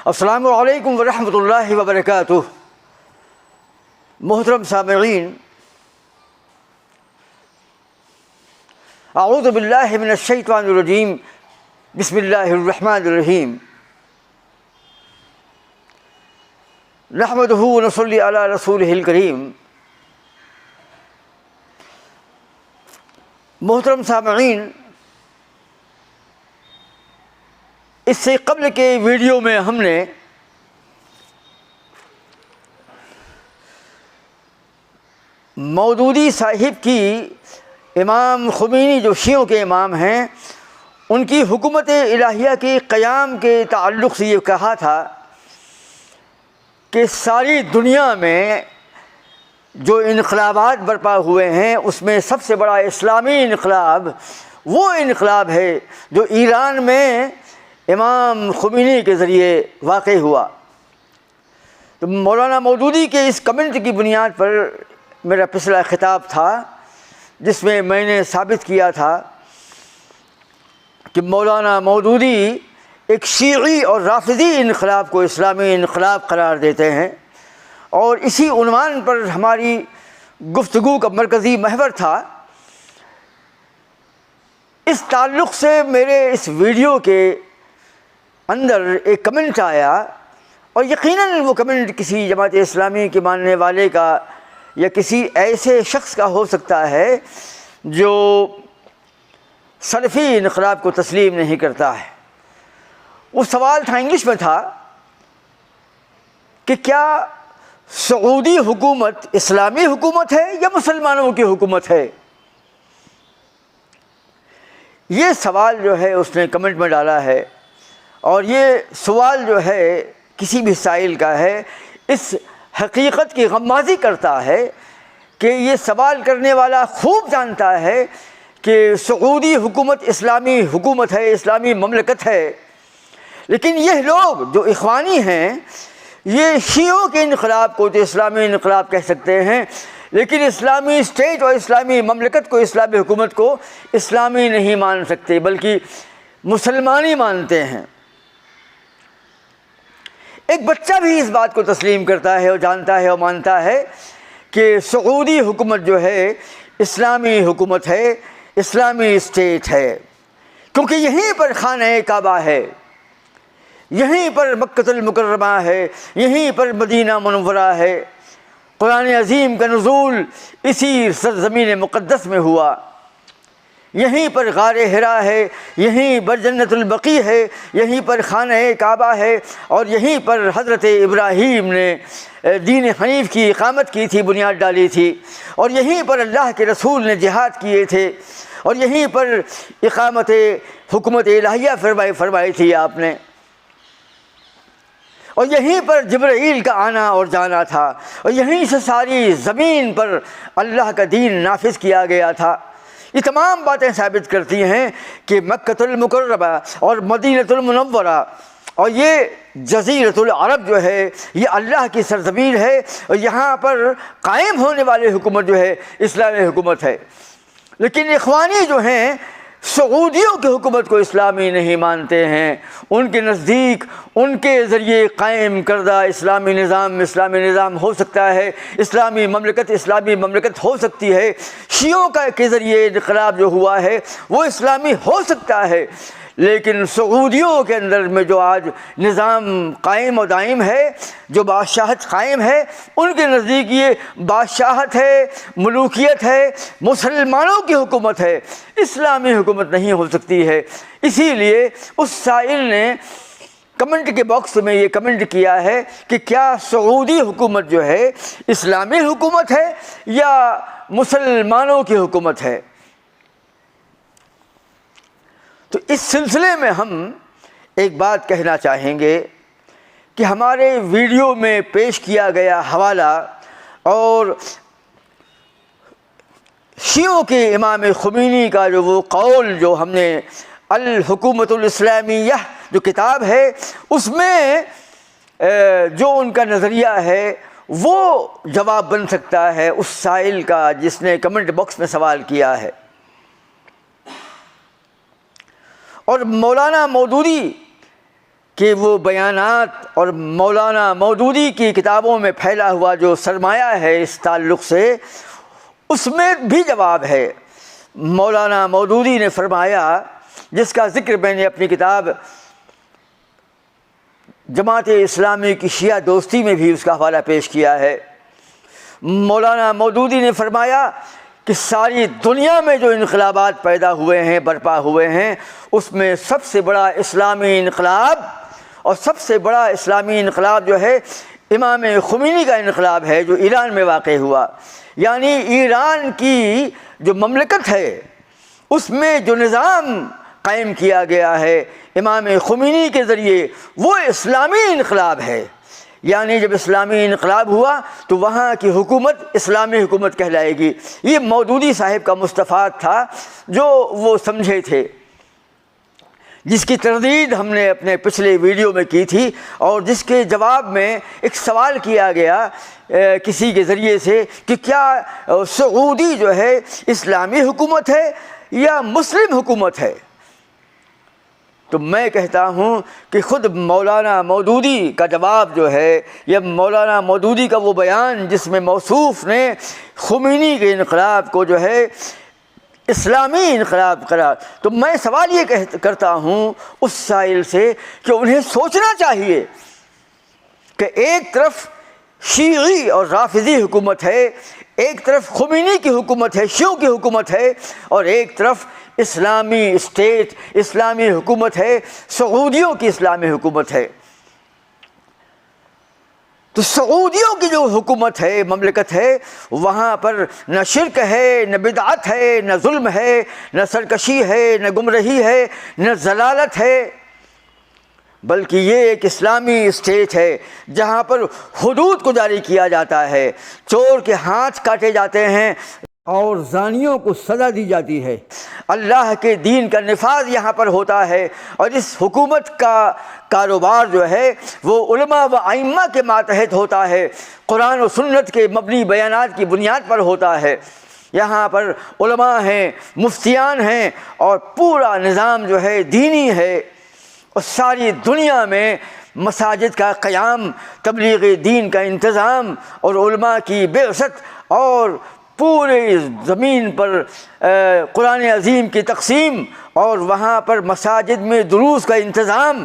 السلام علیکم ورحمۃ اللہ وبرکاتہ۔ محترم سامعین، اعوذ باللہ من الشیطان الرجیم، بسم اللہ الرحمن الرحیم۔ نحمدہ ونصلی علی رسولہ الکریم۔ محترم سامعین، اس سے قبل کے ویڈیو میں ہم نے مودودی صاحب کی امام خمینی جو شیعوں کے امام ہیں ان کی حکومت الہیہ کے قیام کے تعلق سے یہ کہا تھا کہ ساری دنیا میں جو انقلابات برپا ہوئے ہیں اس میں سب سے بڑا اسلامی انقلاب وہ انقلاب ہے جو ایران میں امام خمینی کے ذریعے واقع ہوا۔ تو مولانا مودودی کے اس کمنٹ کی بنیاد پر میرا پچھلا خطاب تھا جس میں میں نے ثابت کیا تھا کہ مولانا مودودی ایک شیعی اور رافضی انقلاب کو اسلامی انقلاب قرار دیتے ہیں، اور اسی عنوان پر ہماری گفتگو کا مرکزی محور تھا۔ اس تعلق سے میرے اس ویڈیو کے اندر ایک کمنٹ آیا، اور یقیناً وہ کمنٹ کسی جماعت اسلامی کے ماننے والے کا یا کسی ایسے شخص کا ہو سکتا ہے جو سلفی انقلاب کو تسلیم نہیں کرتا ہے۔ وہ سوال تھا، انگلش میں تھا، کہ کیا سعودی حکومت اسلامی حکومت ہے یا مسلمانوں کی حکومت ہے؟ یہ سوال جو ہے اس نے کمنٹ میں ڈالا ہے، اور یہ سوال جو ہے کسی بھی سائل کا ہے، اس حقیقت کی غمازی کرتا ہے کہ یہ سوال کرنے والا خوب جانتا ہے کہ سعودی حکومت اسلامی حکومت ہے، اسلامی مملکت ہے، لیکن یہ لوگ جو اخوانی ہیں یہ شیعوں کے انقلاب کو تو اسلامی انقلاب کہہ سکتے ہیں، لیکن اسلامی اسٹیٹ اور اسلامی مملکت کو، اسلامی حکومت کو اسلامی نہیں مان سکتے بلکہ مسلمانی مانتے ہیں۔ ایک بچہ بھی اس بات کو تسلیم کرتا ہے اور جانتا ہے اور مانتا ہے کہ سعودی حکومت جو ہے اسلامی حکومت ہے، اسلامی اسٹیٹ ہے، کیونکہ یہیں پر خانہ کعبہ ہے، یہیں پر مکۃ المکرمہ ہے، یہیں پر مدینہ منورہ ہے، قرآن عظیم کا نزول اسی سرزمین مقدس میں ہوا، یہیں پر غار حرا ہے، یہیں پر جنت البقیع ہے، یہیں پر خانہ کعبہ ہے، اور یہیں پر حضرت ابراہیم نے دین حنیف کی اقامت کی تھی، بنیاد ڈالی تھی، اور یہیں پر اللہ کے رسول نے جہاد کیے تھے، اور یہیں پر اقامت حکومت الہیہ فرمائی تھی آپ نے، اور یہیں پر جبرائیل کا آنا اور جانا تھا، اور یہیں سے ساری زمین پر اللہ کا دین نافذ کیا گیا تھا۔ یہ تمام باتیں ثابت کرتی ہیں کہ مکۃ المکرمہ اور مدینۃ المنورہ اور یہ جزیرۃ العرب جو ہے یہ اللہ کی سرزمین ہے، اور یہاں پر قائم ہونے والی حکومت جو ہے اسلامی حکومت ہے، لیکن اخوانی جو ہیں سعودیوں کی حکومت کو اسلامی نہیں مانتے ہیں۔ ان کے نزدیک ان کے ذریعے قائم کردہ اسلامی نظام ہو سکتا ہے، اسلامی مملکت ہو سکتی ہے، شیعوں کے ذریعے انقلاب جو ہوا ہے وہ اسلامی ہو سکتا ہے، لیکن سعودیوں کے اندر میں جو آج نظام قائم و دائم ہے، جو بادشاہت قائم ہے، ان کے نزدیک یہ بادشاہت ہے، ملوکیت ہے، مسلمانوں کی حکومت ہے، اسلامی حکومت نہیں ہو سکتی ہے۔ اسی لیے اس سائل نے کمنٹ کے باکس میں یہ کمنٹ کیا ہے کہ کیا سعودی حکومت جو ہے اسلامی حکومت ہے یا مسلمانوں کی حکومت ہے؟ تو اس سلسلے میں ہم ایک بات کہنا چاہیں گے کہ ہمارے ویڈیو میں پیش کیا گیا حوالہ اور شیعوں کے امام خمینی کا جو وہ قول جو ہم نے الحکومت الاسلامیہ جو کتاب ہے اس میں جو ان کا نظریہ ہے وہ جواب بن سکتا ہے اس سائل کا جس نے کمنٹ باکس میں سوال کیا ہے۔ اور مولانا مودودی کہ وہ بیانات اور مولانا مودودی کی کتابوں میں پھیلا ہوا جو سرمایہ ہے اس تعلق سے، اس میں بھی جواب ہے۔ مولانا مودودی نے فرمایا، جس کا ذکر میں نے اپنی کتاب جماعت اسلامی کی شیعہ دوستی میں بھی اس کا حوالہ پیش کیا ہے۔ مولانا مودودی نے فرمایا کہ ساری دنیا میں جو انقلابات پیدا ہوئے ہیں، برپا ہوئے ہیں، اس میں سب سے بڑا اسلامی انقلاب اور سب سے بڑا اسلامی انقلاب جو ہے امام خمینی کا انقلاب ہے، جو ایران میں واقع ہوا۔ یعنی ایران کی جو مملکت ہے اس میں جو نظام قائم کیا گیا ہے امام خمینی کے ذریعے، وہ اسلامی انقلاب ہے۔ یعنی جب اسلامی انقلاب ہوا تو وہاں کی حکومت اسلامی حکومت کہلائے گی۔ یہ مودودی صاحب کا مستفاد تھا جو وہ سمجھے تھے، جس کی تردید ہم نے اپنے پچھلے ویڈیو میں کی تھی، اور جس کے جواب میں ایک سوال کیا گیا کسی کے ذریعے سے کہ کیا سعودی جو ہے اسلامی حکومت ہے یا مسلم حکومت ہے؟ تو میں کہتا ہوں کہ خود مولانا مودودی کا جواب جو ہے، یا مولانا مودودی کا وہ بیان جس میں موصوف نے خمینی کے انقلاب کو جو ہے اسلامی انقلاب قرار، تو میں سوال یہ کرتا ہوں اس سائل سے کہ انہیں سوچنا چاہیے کہ ایک طرف شیعی اور رافضی حکومت ہے، ایک طرف خمینی کی حکومت ہے، شیعوں کی حکومت ہے، اور ایک طرف اسلامی اسٹیٹ، اسلامی حکومت ہے، سعودیوں کی اسلامی حکومت ہے۔ تو سعودیوں کی جو حکومت ہے، مملکت ہے، وہاں پر نہ شرک ہے، نہ بدعت ہے، نہ ظلم ہے، نہ سرکشی ہے، نہ گمراہی ہے، نہ ضلالت ہے، بلکہ یہ ایک اسلامی اسٹیٹ ہے جہاں پر حدود کو جاری کیا جاتا ہے، چور کے ہاتھ کاٹے جاتے ہیں اور زانیوں کو سزا دی جاتی ہے، اللہ کے دین کا نفاذ یہاں پر ہوتا ہے، اور اس حکومت کا کاروبار جو ہے وہ علماء و ائمہ کے ماتحت ہوتا ہے، قرآن و سنت کے مبنی بیانات کی بنیاد پر ہوتا ہے۔ یہاں پر علماء ہیں، مفتیان ہیں، اور پورا نظام جو ہے دینی ہے، اور ساری دنیا میں مساجد کا قیام، تبلیغ دین کا انتظام، اور علماء کی بعثت، اور پورے زمین پر قرآن عظیم کی تقسیم، اور وہاں پر مساجد میں دروس کا انتظام،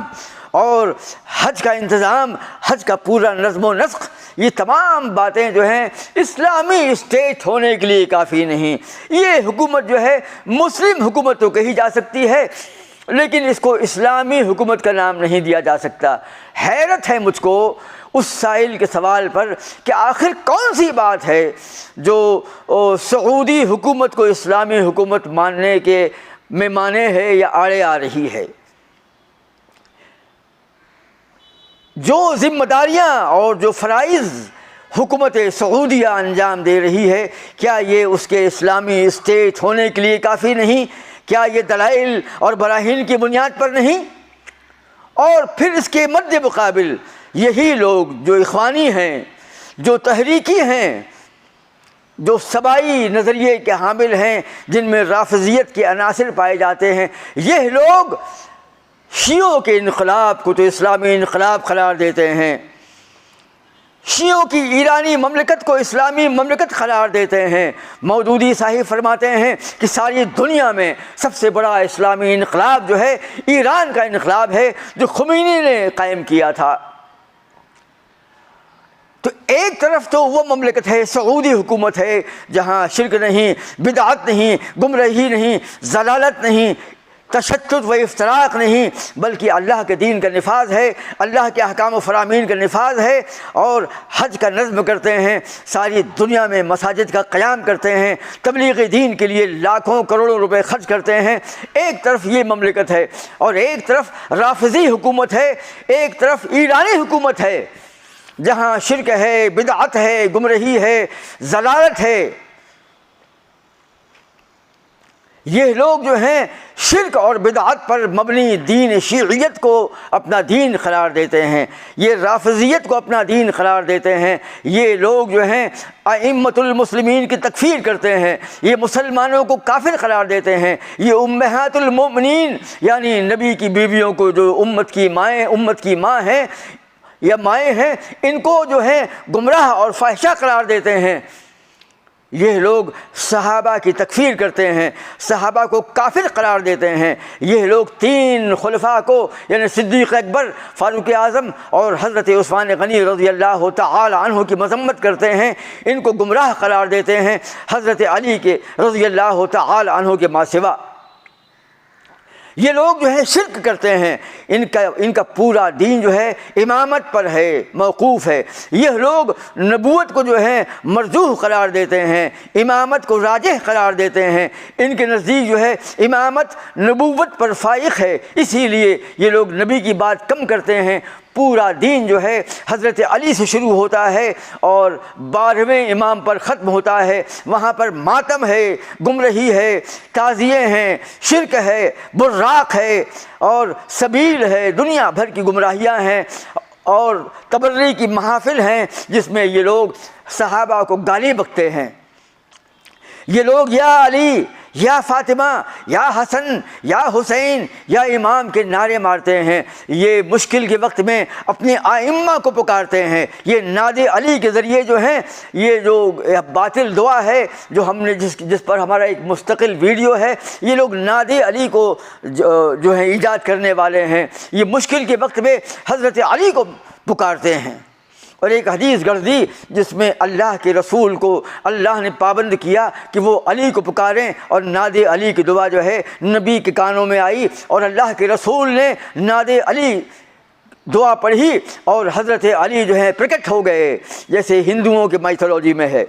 اور حج کا انتظام، حج کا پورا نظم و نسق، یہ تمام باتیں جو ہیں اسلامی اسٹیٹ ہونے کے لیے کافی نہیں۔ یہ حکومت جو ہے مسلم حکومت تو کہی جا سکتی ہے، لیکن اس کو اسلامی حکومت کا نام نہیں دیا جا سکتا۔ حیرت ہے مجھ کو اس سائل کے سوال پر کہ آخر کون سی بات ہے جو سعودی حکومت کو اسلامی حکومت ماننے کے میں مانے ہے یا آڑے آ رہی ہے۔ جو ذمہ داریاں اور جو فرائض حکومت سعودیہ انجام دے رہی ہے، کیا یہ اس کے اسلامی اسٹیٹ ہونے کے لیے کافی نہیں؟ کیا یہ دلائل اور براہین کی بنیاد پر نہیں؟ اور پھر اس کے مد مقابل یہی لوگ جو اخوانی ہیں، جو تحریکی ہیں، جو سبائی نظریے کے حامل ہیں، جن میں رافضیت کے عناصر پائے جاتے ہیں، یہ لوگ شیعوں کے انقلاب کو تو اسلامی انقلاب قرار دیتے ہیں، شیعوں کی ایرانی مملکت کو اسلامی مملکت قرار دیتے ہیں۔ مودودی صاحب فرماتے ہیں کہ ساری دنیا میں سب سے بڑا اسلامی انقلاب جو ہے ایران کا انقلاب ہے، جو خمینی نے قائم کیا تھا۔ تو ایک طرف تو وہ مملکت ہے، سعودی حکومت ہے، جہاں شرک نہیں، بدعت نہیں، گمراہی نہیں، ضلالت نہیں، تشدد و افتراق نہیں، بلکہ اللہ کے دین کا نفاذ ہے، اللہ کے احکام و فرامین کا نفاذ ہے، اور حج کا نظم کرتے ہیں، ساری دنیا میں مساجد کا قیام کرتے ہیں، تبلیغ دین کے لیے لاکھوں کروڑوں روپے خرچ کرتے ہیں۔ ایک طرف یہ مملکت ہے، اور ایک طرف رافضی حکومت ہے، ایک طرف ایرانی حکومت ہے، جہاں شرک ہے، بدعت ہے، گمراہی ہے، ضلالت ہے۔ یہ لوگ جو ہیں شرک اور بدعت پر مبنی دین شیعیت کو اپنا دین قرار دیتے ہیں، یہ رافضیت کو اپنا دین قرار دیتے ہیں، یہ لوگ جو ہیں ائمۃ المسلمین کی تکفیر کرتے ہیں، یہ مسلمانوں کو کافر قرار دیتے ہیں، یہ امہات المؤمنین یعنی نبی کی بیویوں کو جو امت کی ماں ہیں یا مائیں ہیں، ان کو جو ہے گمراہ اور فاحشہ قرار دیتے ہیں۔ یہ لوگ صحابہ کی تکفیر کرتے ہیں، صحابہ کو کافر قرار دیتے ہیں۔ یہ لوگ 3 خلفاء کو یعنی صدیق اکبر، فاروق اعظم اور حضرت عثمان غنی رضی اللہ تعالی عنہ کی مذمت کرتے ہیں، ان کو گمراہ قرار دیتے ہیں حضرت علی کے رضی اللہ تعالی عنہ کے ماں سوا۔ یہ لوگ جو ہے شرک کرتے ہیں، ان کا پورا دین جو ہے امامت پر ہے، موقوف ہے۔ یہ لوگ نبوت کو جو ہے مرجوح قرار دیتے ہیں، امامت کو راجح قرار دیتے ہیں۔ ان کے نزدیک جو ہے امامت نبوت پر فائق ہے، اسی لیے یہ لوگ نبی کی بات کم کرتے ہیں۔ پورا دین جو ہے حضرت علی سے شروع ہوتا ہے اور 12ویں امام پر ختم ہوتا ہے، وہاں پر ماتم ہے، گمرہی ہے، تعزیے ہیں، شرک ہے، براق ہے اور سبیل ہے، دنیا بھر کی گمراہیاں ہیں اور تبرئی کی محافل ہیں جس میں یہ لوگ صحابہ کو گالی بکتے ہیں۔ یہ لوگ یا علی، یا فاطمہ، یا حسن، یا حسین، یا امام کے نعرے مارتے ہیں۔ یہ مشکل کے وقت میں اپنے ائمہ کو پکارتے ہیں۔ یہ ناد علی کے ذریعے جو ہیں، یہ جو باطل دعا ہے جو ہم نے جس پر ہمارا ایک مستقل ویڈیو ہے، یہ لوگ ناد علی کو جو ہے ایجاد کرنے والے ہیں۔ یہ مشکل کے وقت میں حضرت علی کو پکارتے ہیں۔ اور ایک حدیث گڑھ دی جس میں اللہ کے رسول کو اللہ نے پابند کیا کہ وہ علی کو پکاریں، اور ناد علی کی دعا جو ہے نبی کے کانوں میں آئی اور اللہ کے رسول نے ناد علی دعا پڑھی اور حضرت علی جو ہے پرکٹ ہو گئے، جیسے ہندوؤں کے مائتھولوجی میں ہے۔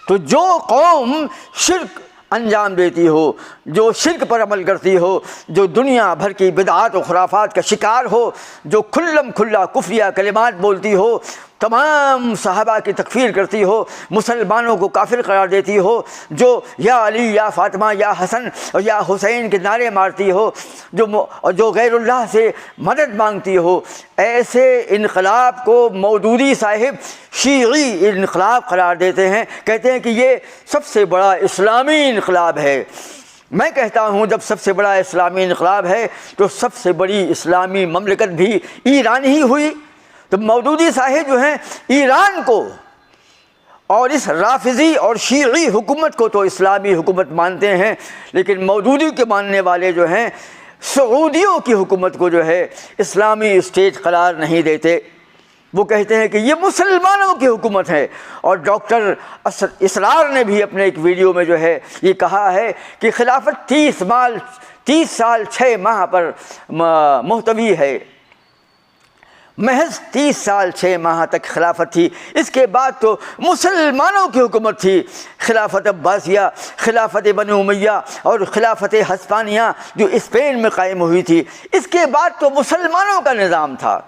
تو جو قوم شرک انجام دیتی ہو، جو شرک پر عمل کرتی ہو، جو دنیا بھر کی بدعات و خرافات کا شکار ہو، جو کھلم کھلا کفریہ کلمات بولتی ہو، تمام صحابہ کی تکفیر کرتی ہو، مسلمانوں کو کافر قرار دیتی ہو، جو یا علی، یا فاطمہ، یا حسن اور یا حسین کے نعرے مارتی ہو، جو غیر اللہ سے مدد مانگتی ہو، ایسے انقلاب کو مودودی صاحب شیعی انقلاب قرار دیتے ہیں، کہتے ہیں کہ یہ سب سے بڑا اسلامی انقلاب ہے۔ میں کہتا ہوں جب سب سے بڑا اسلامی انقلاب ہے تو سب سے بڑی اسلامی مملکت بھی ایران ہی ہوئی۔ تو مودودی صاحب جو ہیں ایران کو اور اس رافضی اور شیعی حکومت کو تو اسلامی حکومت مانتے ہیں، لیکن مودودی کے ماننے والے جو ہیں سعودیوں کی حکومت کو جو ہے اسلامی اسٹیٹ قرار نہیں دیتے۔ وہ کہتے ہیں کہ یہ مسلمانوں کی حکومت ہے۔ اور ڈاکٹر اسرار نے بھی اپنے ایک ویڈیو میں جو ہے یہ کہا ہے کہ خلافت 30 سال 6 ماہ پر محتوی ہے، محض 30 سال 6 ماہ تک خلافت تھی، اس کے بعد تو مسلمانوں کی حکومت تھی۔ خلافت عباسیہ، خلافت بنو امیہ اور خلافت ہسپانیہ جو اسپین میں قائم ہوئی تھی، اس کے بعد تو مسلمانوں کا نظام تھا۔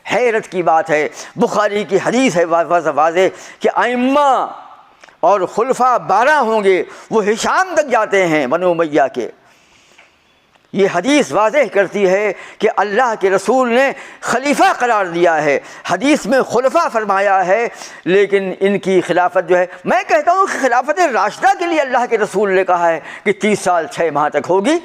حیرت کی بات ہے، بخاری کی حدیث ہے واضح کہ ائمہ اور خلفاء 12 ہوں گے، وہ ہشام تک جاتے ہیں بنو امیہ کے۔ یہ حدیث واضح کرتی ہے کہ اللہ کے رسول نے خلیفہ قرار دیا ہے، حدیث میں خلفاء فرمایا ہے، لیکن ان کی خلافت جو ہے، میں کہتا ہوں کہ خلافت راشدہ کے لیے اللہ کے رسول نے کہا ہے کہ 30 سال 6 ماہ تک ہوگی۔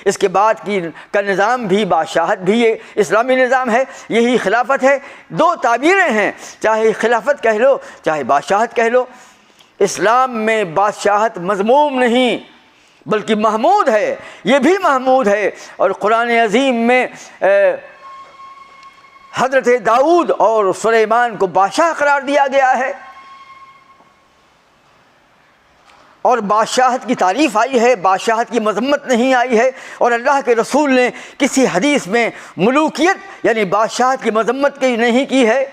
اس کے بعد کا نظام بھی بادشاہت بھی یہ اسلامی نظام ہے، یہی خلافت ہے۔ 2 تعبیریں ہیں، چاہے خلافت کہہ لو چاہے بادشاہت کہہ لو۔ اسلام میں بادشاہت مذموم نہیں بلکہ محمود ہے، یہ بھی محمود ہے۔ اور قرآن عظیم میں حضرت داؤد اور سلیمان کو بادشاہ قرار دیا گیا ہے، اور بادشاہت کی تعریف آئی ہے، بادشاہت کی مذمت نہیں آئی ہے۔ اور اللہ کے رسول نے کسی حدیث میں ملوکیت یعنی بادشاہت کی مذمت کی نہیں کی ہے۔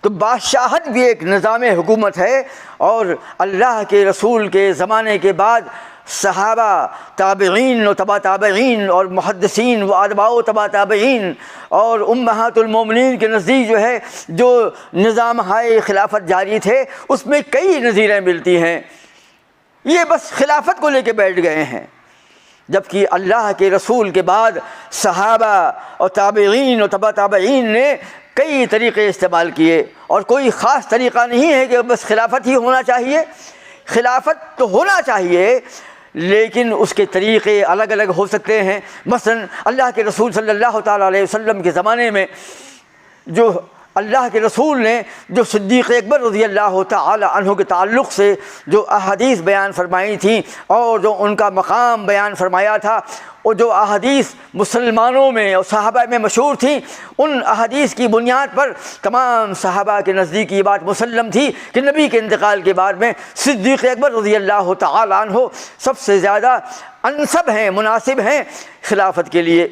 تو بادشاہت بھی ایک نظام حکومت ہے، اور اللہ کے رسول کے زمانے کے بعد صحابہ، تابعین و تبع تابعین اور محدثین و اتباع و تبع تابعین اور امہات المومنین کے نزدیک جو ہے جو نظام ہائے خلافت جاری تھے، اس میں کئی نظیریں ملتی ہیں۔ یہ بس خلافت کو لے کے بیٹھ گئے ہیں، جبکہ اللہ کے رسول کے بعد صحابہ اور تابعین اور تبع تابعین نے کئی طریقے استعمال کیے، اور کوئی خاص طریقہ نہیں ہے کہ بس خلافت ہی ہونا چاہیے۔ خلافت تو ہونا چاہیے، لیکن اس کے طریقے الگ الگ ہو سکتے ہیں۔ مثلا اللہ کے رسول صلی اللہ تعالیٰ علیہ وسلم کے زمانے میں جو اللہ کے رسول نے جو صدیق اکبر رضی اللہ تعالی عنہ کے تعلق سے جو احادیث بیان فرمائی تھیں اور جو ان کا مقام بیان فرمایا تھا، اور جو احادیث مسلمانوں میں اور صحابہ میں مشہور تھیں، ان احادیث کی بنیاد پر تمام صحابہ کے نزدیک یہ بات مسلم تھی کہ نبی کے انتقال کے بعد میں صدیق اکبر رضی اللہ تعالی عنہ سب سے زیادہ انسب ہیں، مناسب ہیں خلافت کے لیے۔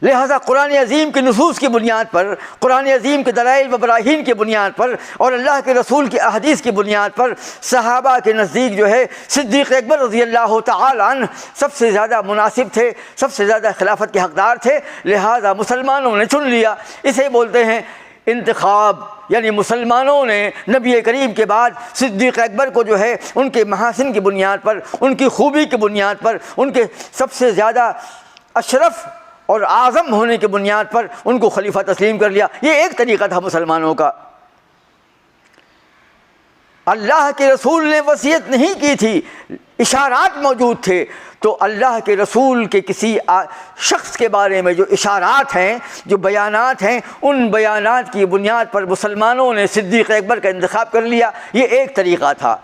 لہذا قرآن عظیم کے نصوص کی بنیاد پر، قرآن عظیم کے دلائل و براہین کی بنیاد پر اور اللہ کے رسول کی احادیث کی بنیاد پر صحابہ کے نزدیک جو ہے صدیق اکبر رضی اللہ تعالی عنہ سب سے زیادہ مناسب تھے، سب سے زیادہ خلافت کے حقدار تھے، لہذا مسلمانوں نے چن لیا۔ اسے بولتے ہیں انتخاب، یعنی مسلمانوں نے نبی کریم کے بعد صدیق اکبر کو جو ہے ان کے محاسن کی بنیاد پر، ان کی خوبی کی بنیاد پر، ان کے سب سے زیادہ اشرف اور اعظم ہونے کی بنیاد پر ان کو خلیفہ تسلیم کر لیا۔ یہ ایک طریقہ تھا مسلمانوں کا۔ اللہ کے رسول نے وصیت نہیں کی تھی، اشارات موجود تھے، تو اللہ کے رسول کے کسی شخص کے بارے میں جو اشارات ہیں، جو بیانات ہیں، ان بیانات کی بنیاد پر مسلمانوں نے صدیق اکبر کا انتخاب کر لیا۔ یہ ایک طریقہ تھا۔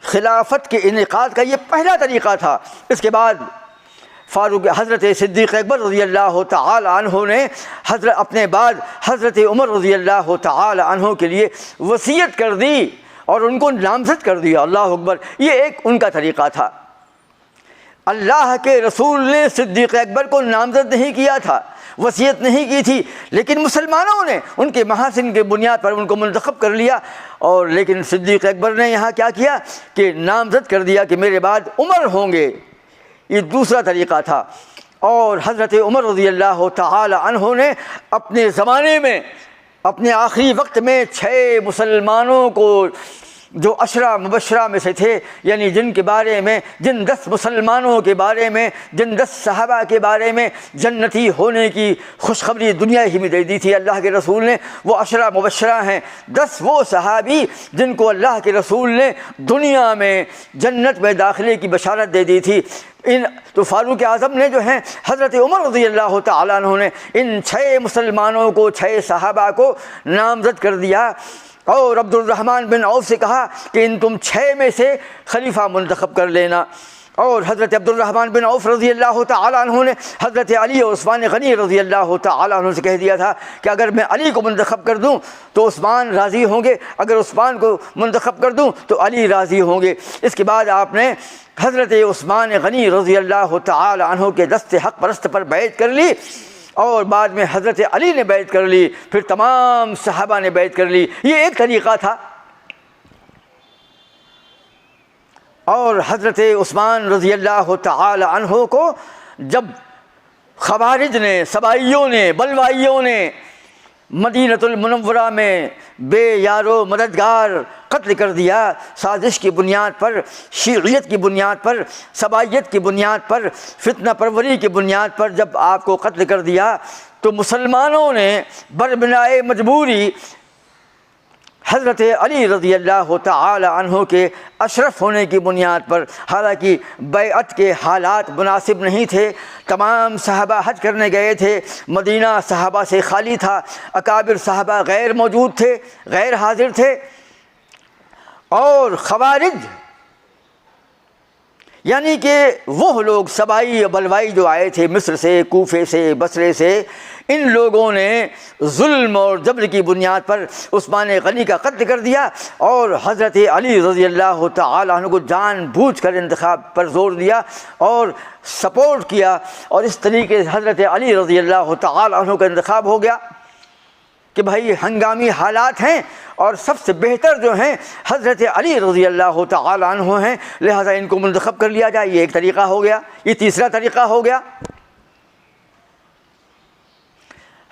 خلافت کے انعقاد کا یہ پہلا طریقہ تھا۔ اس کے بعد فاروق حضرت صدیق اکبر رضی اللہ تعالی عنہ نے اپنے بعد حضرت عمر رضی اللہ تعالی عنہ کے لیے وصیت کر دی اور ان کو نامزد کر دیا۔ اللہ اکبر، یہ ایک ان کا طریقہ تھا۔ اللہ کے رسول نے صدیق اکبر کو نامزد نہیں کیا تھا، وصیت نہیں کی تھی، لیکن مسلمانوں نے ان کے محاسن کے بنیاد پر ان کو منتخب کر لیا۔ اور لیکن صدیق اکبر نے یہاں کیا کیا کہ نامزد کر دیا کہ میرے بعد عمر ہوں گے، یہ دوسرا طریقہ تھا۔ اور حضرت عمر رضی اللہ تعالی عنہ نے اپنے زمانے میں، اپنے آخری وقت میں 6 مسلمانوں کو جو عشرہ مبشرہ میں سے تھے، یعنی جن کے بارے میں، جن 10 مسلمانوں کے بارے میں، جن 10 صحابہ کے بارے میں جنتی ہونے کی خوشخبری دنیا ہی میں دے دی تھی اللہ کے رسول نے، وہ عشرہ مبشرہ ہیں۔ 10 وہ صحابی جن کو اللہ کے رسول نے دنیا میں جنت میں داخلے کی بشارت دے دی تھی۔ تو فاروق اعظم نے جو ہیں حضرت عمر رضی اللہ تعالیٰ عنہ نے ان 6 مسلمانوں کو، 6 صحابہ کو نامزد کر دیا، اور عبد الرحمن بن عوف سے کہا کہ ان تم 6 میں سے خلیفہ منتخب کر لینا۔ اور حضرت عبد الرحمن بن عوف رضی اللہ تعالیٰ عنہ نے حضرت علی اور عثمان غنی رضی اللہ تعالیٰ عنہ سے کہہ دیا تھا کہ اگر میں علی کو منتخب کر دوں تو عثمان راضی ہوں گے، اگر عثمان کو منتخب کر دوں تو علی راضی ہوں گے۔ اس کے بعد آپ نے حضرت عثمان غنی رضی اللہ تعالیٰ عنہ کے دست حق پرست پر بیعت کر لی، اور بعد میں حضرت علی نے بیعت کر لی، پھر تمام صحابہ نے بیعت کر لی۔ یہ ایک طریقہ تھا۔ اور حضرت عثمان رضی اللہ تعالی عنہ کو جب خوارج نے، سبائیوں نے، بلوائیوں نے مدینۃ المنورہ میں بے یارو مددگار قتل کر دیا، سازش کی بنیاد پر، شیعیت کی بنیاد پر، سبائیت کی بنیاد پر، فتنہ پروری کی بنیاد پر جب آپ کو قتل کر دیا، تو مسلمانوں نے بربنائے مجبوری حضرت علی رضی اللہ تعالی عنہ کے اشرف ہونے کی بنیاد پر، حالانکہ بیعت کے حالات مناسب نہیں تھے، تمام صحابہ حج کرنے گئے تھے، مدینہ صحابہ سے خالی تھا، اکابر صحابہ غیر موجود تھے، غیر حاضر تھے، اور خوارج یعنی کہ وہ لوگ سبائی بلوائی جو آئے تھے مصر سے، کوفے سے، بصرے سے، ان لوگوں نے ظلم اور جبر کی بنیاد پر عثمان غنی کا قتل کر دیا، اور حضرت علی رضی اللہ تعالی عنہ کو جان بوجھ کر انتخاب پر زور دیا اور سپورٹ کیا، اور اس طریقے سے حضرت علی رضی اللہ تعالی عنہ کا انتخاب ہو گیا کہ بھائی ہنگامی حالات ہیں اور سب سے بہتر جو ہیں حضرت علی رضی اللہ تعالی عنہ ہیں، لہذا ان کو منتخب کر لیا جائے۔ یہ ایک طریقہ ہو گیا۔ یہ تیسرا طریقہ ہو گیا۔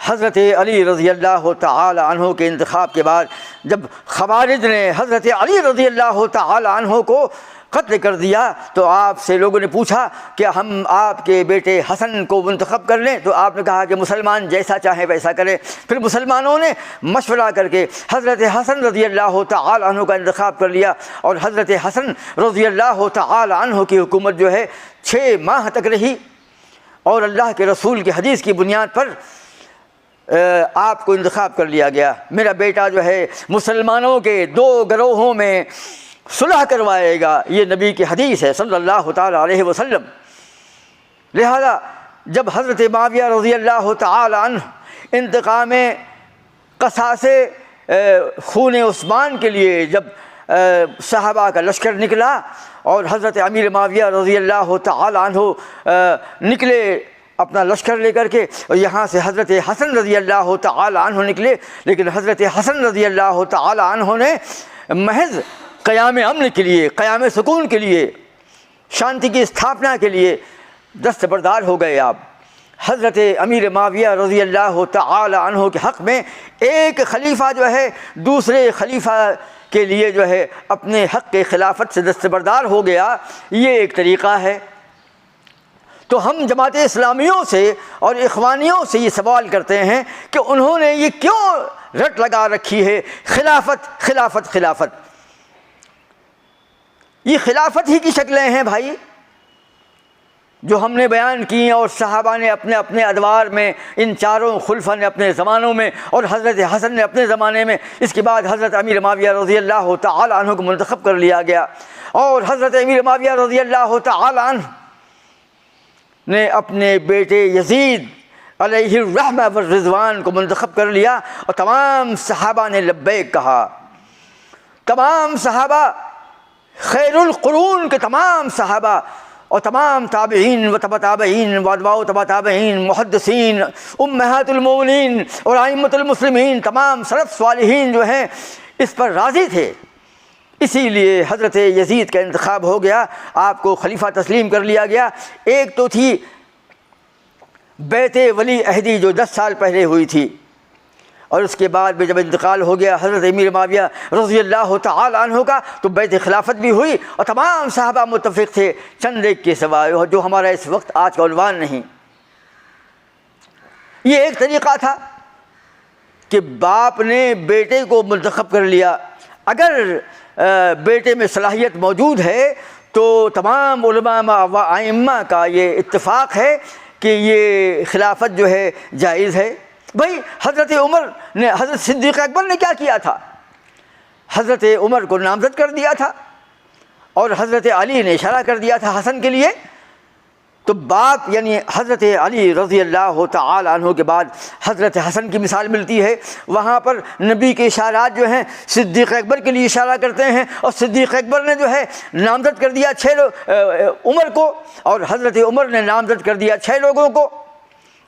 حضرت علی رضی اللہ تعالی عنہ کے انتخاب کے بعد جب خوارج نے حضرت علی رضی اللہ تعالی عنہ کو قتل کر دیا تو آپ سے لوگوں نے پوچھا کہ ہم آپ کے بیٹے حسن کو منتخب کر لیں، تو آپ نے کہا کہ مسلمان جیسا چاہیں ویسا کریں۔ پھر مسلمانوں نے مشورہ کر کے حضرت حسن رضی اللہ تعالی عنہ کا انتخاب کر لیا، اور حضرت حسن رضی اللہ تعالی عنہ کی حکومت جو ہے 6 ماہ تک رہی، اور اللہ کے رسول کی حدیث کی بنیاد پر آپ کو انتخاب کر لیا گیا۔ میرا بیٹا جو ہے مسلمانوں کے 2 گروہوں میں صلح کروائے گا، یہ نبی کی حدیث ہے صلی اللہ تعالی علیہ وسلم۔ لہذا جب حضرت معاویہ رضی اللہ تعالی عنہ انتقام قصاص خون عثمان کے لیے جب صحابہ کا لشکر نکلا اور حضرت امیر معاویہ رضی اللہ تعالی عنہ نکلے اپنا لشکر لے کر کے، اور یہاں سے حضرت حسن رضی اللہ تعالی عنہ نکلے، لیکن حضرت حسن رضی اللہ تعالی عنہ نے محض قیام امن کے لیے، قیام سکون کے لیے، شانتی کی استھاپنا کے لیے دستبردار ہو گئے۔ آپ حضرت امیر معاویہ رضی اللہ تعالی عنہ کے حق میں ایک خلیفہ جو ہے دوسرے خلیفہ کے لیے جو ہے اپنے حق کے خلافت سے دستبردار ہو گیا، یہ ایک طریقہ ہے۔ تو ہم جماعت اسلامیوں سے اور اخوانیوں سے یہ سوال کرتے ہیں کہ انہوں نے یہ کیوں رٹ لگا رکھی ہے خلافت خلافت خلافت؟ یہ خلافت ہی کی شکلیں ہیں بھائی جو ہم نے بیان کی، اور صحابہ نے اپنے اپنے ادوار میں، ان چاروں خلفاء نے اپنے زمانوں میں، اور حضرت حسن نے اپنے زمانے میں، اس کے بعد حضرت امیر معاویہ رضی اللہ تعالی عنہ کو منتخب کر لیا گیا، اور حضرت امیر معاویہ رضی اللہ تعالی عنہ نے اپنے بیٹے یزید علیہ الرحمہ والرضوان کو منتخب کر لیا، اور تمام صحابہ نے لبیک کہا۔ تمام صحابہ، خیر القرون کے تمام صحابہ اور تمام تابعین و تبع تابعین و اتباع تبع تابعین، محدثین، امہات المؤمنین اور ائمۃ المسلمین، تمام سلف صالحین جو ہیں اس پر راضی تھے۔ اسی لیے حضرت یزید کا انتخاب ہو گیا، آپ کو خلیفہ تسلیم کر لیا گیا۔ ایک تو تھی بیعت ولی عہدی جو 10 سال پہلے ہوئی تھی، اور اس کے بعد بھی جب انتقال ہو گیا حضرت امیر معاویہ رضی اللہ تعالی عنہ کا تو بیعت خلافت بھی ہوئی، اور تمام صحابہ متفق تھے چند ایک کے سوائے، جو ہمارا اس وقت آج کا عنوان نہیں۔ یہ ایک طریقہ تھا کہ باپ نے بیٹے کو منتخب کر لیا۔ اگر بیٹے میں صلاحیت موجود ہے تو تمام علماء و ائمہ کا یہ اتفاق ہے کہ یہ خلافت جو ہے جائز ہے۔ بھائی حضرت عمر نے، حضرت صدیق اکبر نے کیا کیا تھا؟ حضرت عمر کو نامزد کر دیا تھا، اور حضرت علی نے اشارہ کر دیا تھا حسن کے لیے۔ تو باپ یعنی حضرت علی رضی اللہ تعالی عنہ کے بعد حضرت حسن کی مثال ملتی ہے، وہاں پر نبی کے اشارات جو ہیں صدیق اکبر کے لیے اشارہ کرتے ہیں، اور صدیق اکبر نے جو ہے نامزد کر دیا 6 عمر کو، اور حضرت عمر نے نامزد کر دیا 6 لوگوں کو،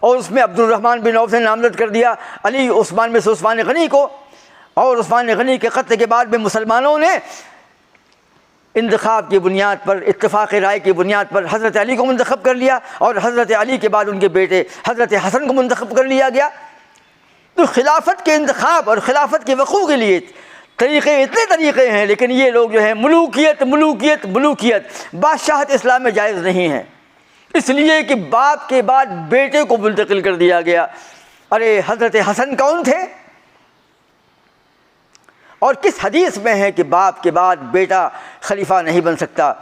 اور اس میں عبد الرحمن بن عوف نے نامزد کر دیا علی، عثمان میں سے عثمان غنی کو، اور عثمان غنی کے قتل کے بعد میں مسلمانوں نے انتخاب کی بنیاد پر، اتفاق رائے کی بنیاد پر حضرت علی کو منتخب کر لیا، اور حضرت علی کے بعد ان کے بیٹے حضرت حسن کو منتخب کر لیا گیا۔ تو خلافت کے انتخاب اور خلافت کے وقوع کے لیے طریقے، اتنے طریقے ہیں، لیکن یہ لوگ جو ہیں ملوکیت ملوکیت ملوکیت، بادشاہت اسلام میں جائز نہیں ہے، اس لیے کہ باپ کے بعد بیٹے کو منتقل کر دیا گیا۔ ارے حضرت حسن کون تھے؟ اور کس حدیث میں ہے کہ باپ کے بعد بیٹا خلیفہ نہیں بن سکتا؟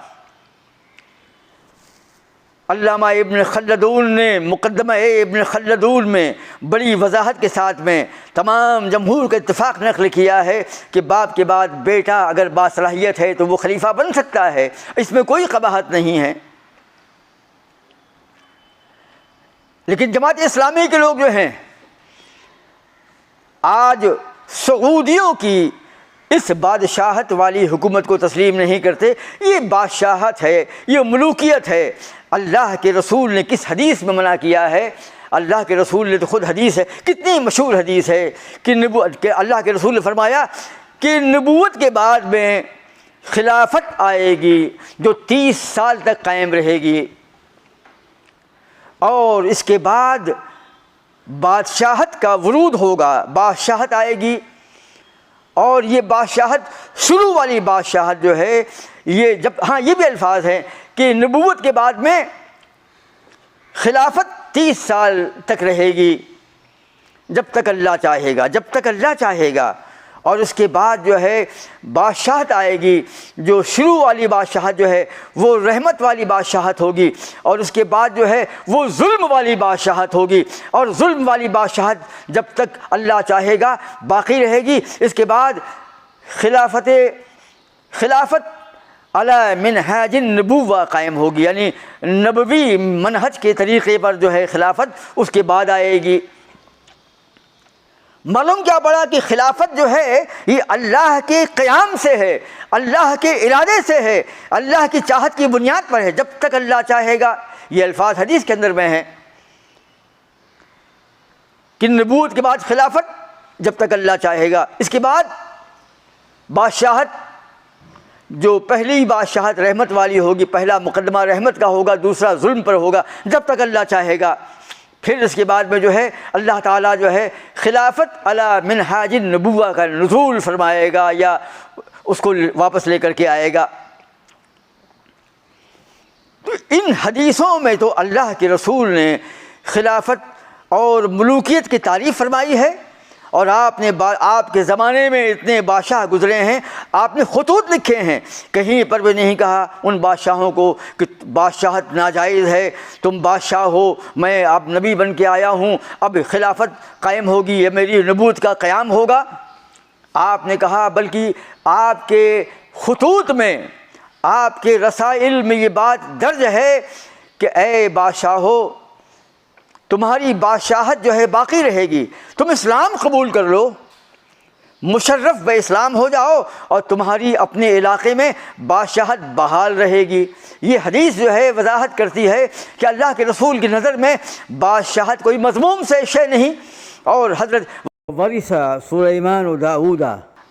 علامہ ابن خلدون نے مقدمہ ابن خلدون میں بڑی وضاحت کے ساتھ میں تمام جمہور کا اتفاق نقل کیا ہے کہ باپ کے بعد بیٹا اگر باصلاحیت ہے تو وہ خلیفہ بن سکتا ہے، اس میں کوئی قباحت نہیں ہے۔ لیکن جماعت اسلامی کے لوگ جو ہیں آج سعودیوں کی اس بادشاہت والی حکومت کو تسلیم نہیں کرتے۔ یہ بادشاہت ہے، یہ ملوکیت ہے۔ اللہ کے رسول نے کس حدیث میں منع کیا ہے؟ اللہ کے رسول نے تو خود حدیث ہے، کتنی مشہور حدیث ہے کہ اللہ کے رسول نے فرمایا کہ نبوت کے بعد میں خلافت آئے گی جو 30 سال تک قائم رہے گی، اور اس کے بعد بادشاہت کا ورود ہوگا، بادشاہت آئے گی، اور یہ بادشاہت شروع والی بادشاہت جو ہے یہ جب یہ بھی الفاظ ہیں کہ نبوت کے بعد میں خلافت 30 سال تک رہے گی، جب تک اللہ چاہے گا، جب تک اللہ چاہے گا، اور اس کے بعد جو ہے بادشاہت آئے گی، جو شروع والی بادشاہت جو ہے وہ رحمت والی بادشاہت ہوگی، اور اس کے بعد جو ہے وہ ظلم والی بادشاہت ہوگی، اور ظلم والی بادشاہت جب تک اللہ چاہے گا باقی رہے گی۔ اس کے بعد خلافت علی منہاج النبوہ قائم ہوگی، یعنی نبوی منہج کے طریقے پر جو ہے خلافت اس کے بعد آئے گی۔ معلوم کیا پڑا کہ خلافت جو ہے یہ اللہ کے قیام سے ہے، اللہ کے ارادے سے ہے، اللہ کی چاہت کی بنیاد پر ہے، جب تک اللہ چاہے گا۔ یہ الفاظ حدیث کے اندر میں ہیں کہ نبوت کے بعد خلافت جب تک اللہ چاہے گا، اس کے بعد بادشاہت جو پہلی بادشاہت رحمت والی ہوگی، پہلا مقدمہ رحمت کا ہوگا، دوسرا ظلم پر ہوگا، جب تک اللہ چاہے گا۔ پھر اس کے بعد میں جو ہے اللہ تعالیٰ جو ہے خلافت علی منہاج النبوہ کا نزول فرمائے گا، یا اس کو واپس لے کر کے آئے گا۔ تو ان حدیثوں میں تو اللہ کے رسول نے خلافت اور ملوکیت کی تعریف فرمائی ہے، اور آپ کے زمانے میں اتنے بادشاہ گزرے ہیں، آپ نے خطوط لکھے ہیں، کہیں پر بھی نہیں کہا ان بادشاہوں کو کہ بادشاہت ناجائز ہے، تم بادشاہ ہو، میں اب نبی بن کے آیا ہوں، اب خلافت قائم ہوگی، یہ میری نبوت کا قیام ہوگا۔ آپ نے کہا بلکہ آپ کے خطوط میں، آپ کے رسائل میں یہ بات درج ہے کہ اے بادشاہو، تمہاری بادشاہت جو ہے باقی رہے گی، تم اسلام قبول کر لو، مشرف بے اسلام ہو جاؤ، اور تمہاری اپنے علاقے میں بادشاہت بحال رہے گی۔ یہ حدیث جو ہے وضاحت کرتی ہے کہ اللہ کے رسول کی نظر میں بادشاہت کوئی مذموم سے شے نہیں، اور حضرت ورث سلیمان و داؤد،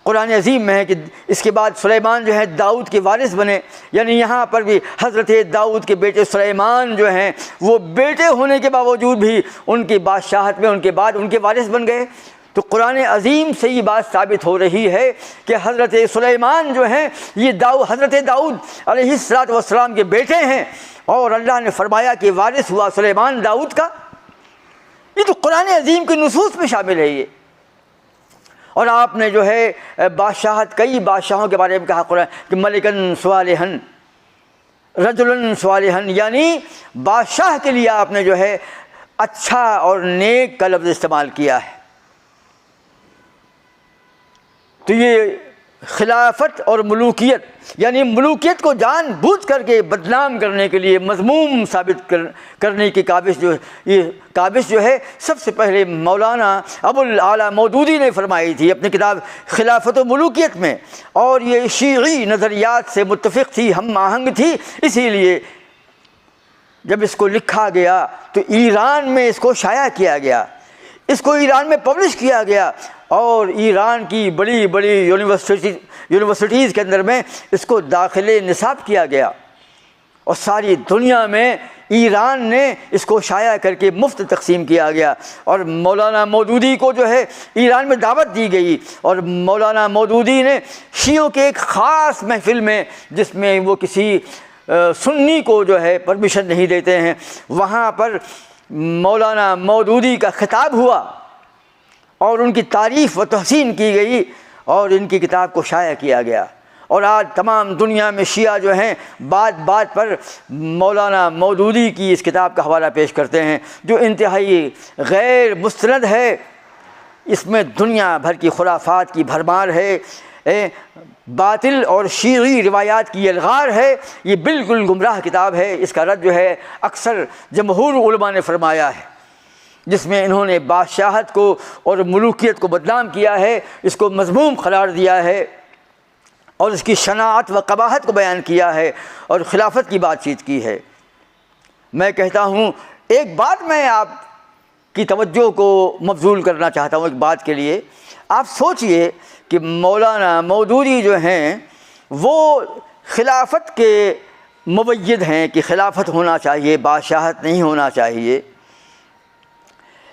قرآن عظیم میں ہے کہ اس کے بعد سلیمان جو ہے داؤد کے وارث بنے، یعنی یہاں پر بھی حضرت داؤد کے بیٹے سلیمان جو ہیں وہ بیٹے ہونے کے باوجود بھی ان کی بادشاہت میں ان کے بعد ان کے وارث بن گئے۔ تو قرآن عظیم سے یہ بات ثابت ہو رہی ہے کہ حضرت سلیمان جو ہیں یہ حضرت داؤد علیہ السلام کے بیٹے ہیں، اور اللہ نے فرمایا کہ وارث ہوا سلیمان داؤد کا۔ یہ تو قرآن عظیم کی نصوص میں شامل ہے یہ۔ اور آپ نے جو ہے بادشاہت، کئی بادشاہوں کے بارے میں کہا قرآن کہ ملکن صالحن، رجلن صالحن، یعنی بادشاہ کے لیے آپ نے جو ہے اچھا اور نیک کا لفظ استعمال کیا ہے۔ تو یہ خلافت اور ملوکیت، یعنی ملوکیت کو جان بوجھ کر کے بدنام کرنے کے لیے، مذموم ثابت کرنے کی کاوش جو ہے سب سے پہلے مولانا ابو الاعلیٰ مودودی نے فرمائی تھی اپنی کتاب خلافت و ملوکیت میں، اور یہ شیعی نظریات سے متفق تھی، ہم آہنگ تھی۔ اسی لیے جب اس کو لکھا گیا تو ایران میں اس کو شائع کیا گیا، اس کو ایران میں پبلش کیا گیا، اور ایران کی بڑی بڑی یونیورسٹیز کے اندر میں اس کو داخلے نصاب کیا گیا، اور ساری دنیا میں ایران نے اس کو شائع کر کے مفت تقسیم کیا گیا۔ اور مولانا مودودی کو جو ہے ایران میں دعوت دی گئی، اور مولانا مودودی نے شیعوں کے ایک خاص محفل میں، جس میں وہ کسی سنی کو جو ہے پرمیشن نہیں دیتے ہیں، وہاں پر مولانا مودودی کا خطاب ہوا، اور ان کی تعریف و تحسین کی گئی، اور ان کی کتاب کو شائع کیا گیا۔ اور آج تمام دنیا میں شیعہ جو ہیں بات بات پر مولانا مودودی کی اس کتاب کا حوالہ پیش کرتے ہیں، جو انتہائی غیر مستند ہے، اس میں دنیا بھر کی خرافات کی بھرمار ہے، باطل اور شیعی روایات کی الغار ہے۔ یہ بالکل گمراہ کتاب ہے۔ اس کا رد جو ہے اکثر جمہور علماء نے فرمایا ہے، جس میں انہوں نے بادشاہت کو اور ملوکیت کو بدنام کیا ہے، اس کو مذموم قرار دیا ہے، اور اس کی شناعت و قباحت کو بیان کیا ہے، اور خلافت کی بات چیت کی ہے۔ میں کہتا ہوں ایک بات میں آپ کی توجہ کو مبذول کرنا چاہتا ہوں، ایک بات کے لیے آپ سوچئے کہ مولانا مودودی جو ہیں وہ خلافت کے مؤید ہیں کہ خلافت ہونا چاہیے، بادشاہت نہیں ہونا چاہیے،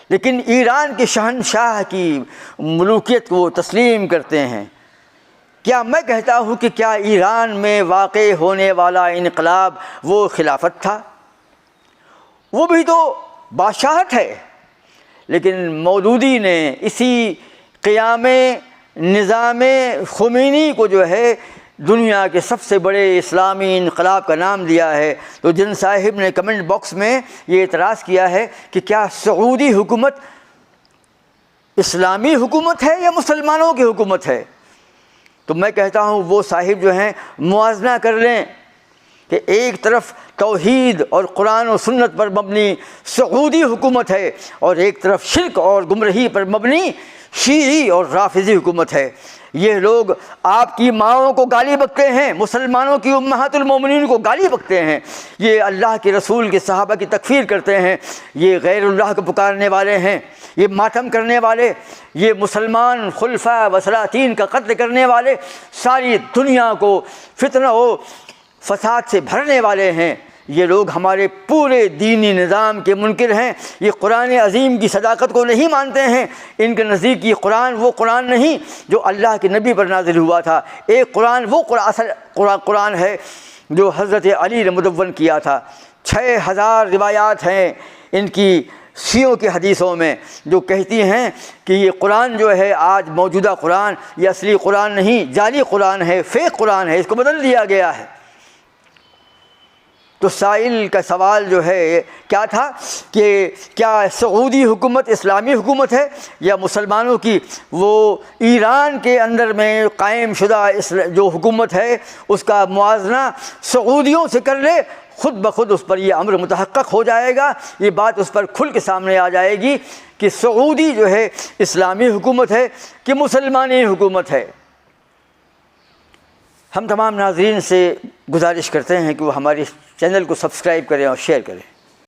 لیکن ایران کے شہنشاہ کی ملوکیت کو وہ تسلیم کرتے ہیں۔ کیا میں کہتا ہوں کہ کیا ایران میں واقع ہونے والا انقلاب وہ خلافت تھا؟ وہ بھی تو بادشاہت ہے، لیکن مودودی نے اسی قیام نظام خمینی کو جو ہے دنیا کے سب سے بڑے اسلامی انقلاب کا نام دیا ہے۔ تو جن صاحب نے کمنٹ باکس میں یہ اعتراض کیا ہے کہ کیا سعودی حکومت اسلامی حکومت ہے یا مسلمانوں کی حکومت ہے، تو میں کہتا ہوں وہ صاحب جو ہیں موازنہ کر لیں کہ ایک طرف توحید اور قرآن و سنت پر مبنی سعودی حکومت ہے اور ایک طرف شرک اور گمراہی پر مبنی شیعی اور رافضی حکومت ہے۔ یہ لوگ آپ کی ماؤں کو گالی بکتے ہیں، مسلمانوں کی امہات المومنین کو گالی بکتے ہیں، یہ اللہ کے رسول کے صحابہ کی تکفیر کرتے ہیں، یہ غیر اللہ کو پکارنے والے ہیں، یہ ماتم کرنے والے، یہ مسلمان خلفاء و سلاطین کا قتل کرنے والے، ساری دنیا کو فتنہ و فساد سے بھرنے والے ہیں۔ یہ لوگ ہمارے پورے دینی نظام کے منکر ہیں، یہ قرآن عظیم کی صداقت کو نہیں مانتے ہیں۔ ان کے نزدیک یہ قرآن وہ قرآن نہیں جو اللہ کے نبی پر نازل ہوا تھا، ایک قرآن وہ قرآن ہے جو حضرت علی نے مدون کیا تھا۔ 6000 روایات ہیں ان کی شیعوں کی حدیثوں میں جو کہتی ہیں کہ یہ قرآن جو ہے آج موجودہ قرآن یہ اصلی قرآن نہیں، جعلی قرآن ہے، فیک قرآن ہے، اس کو بدل دیا گیا ہے۔ تو سائل کا سوال جو ہے کیا تھا کہ کیا سعودی حکومت اسلامی حکومت ہے یا مسلمانوں کی؟ وہ ایران کے اندر میں قائم شدہ جو حکومت ہے اس کا موازنہ سعودیوں سے کر لے، خود بخود اس پر یہ امر متحقق ہو جائے گا، یہ بات اس پر کھل کے سامنے آ جائے گی کہ سعودی جو ہے اسلامی حکومت ہے کہ مسلمانی حکومت ہے۔ ہم تمام ناظرین سے گزارش کرتے ہیں کہ وہ ہمارے چینل کو سبسکرائب کریں اور شیئر کریں۔